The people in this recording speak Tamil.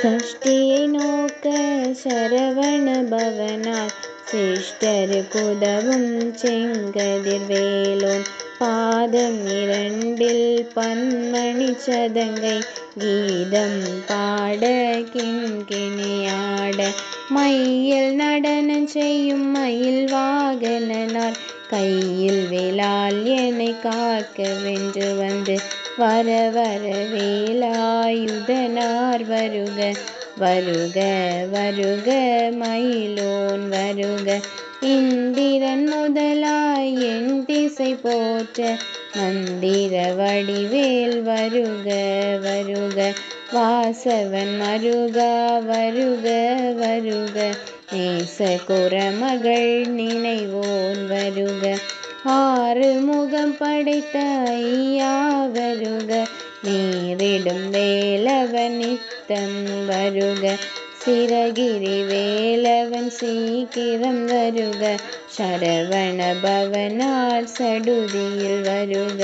சஷ்டியை நோக்க சரவண பவனார் சிஷ்டருக்குதவும் செங்கதிர் வேலோன் பாதம் இரண்டில் பன்மணி சதங்கை கீதம் பாட கிண்கிணியாட மையில் நடனம் செய்யும் மயில் வாகனனார் கையில் வேலால் என்னை காக்க வென்று வந்து வர வர வேலாயுதனார் வருக வருக வருக மயிலோன் வருக இந்திரன் முதலாய் என் திசை போற்ற மந்திர வடிவேல் வருக வருக வாசவன் மருகா வருக வருக நேச குரமகள் நினைவோன் வருக ஆறு முகம் படைத்த ஐயா வருக நேரிடும் வேலவன் நித்தம் வருக சிரகிரி வேலவன் சீக்கிரம் வருக சரவண பவனார் சடுதியில் வருக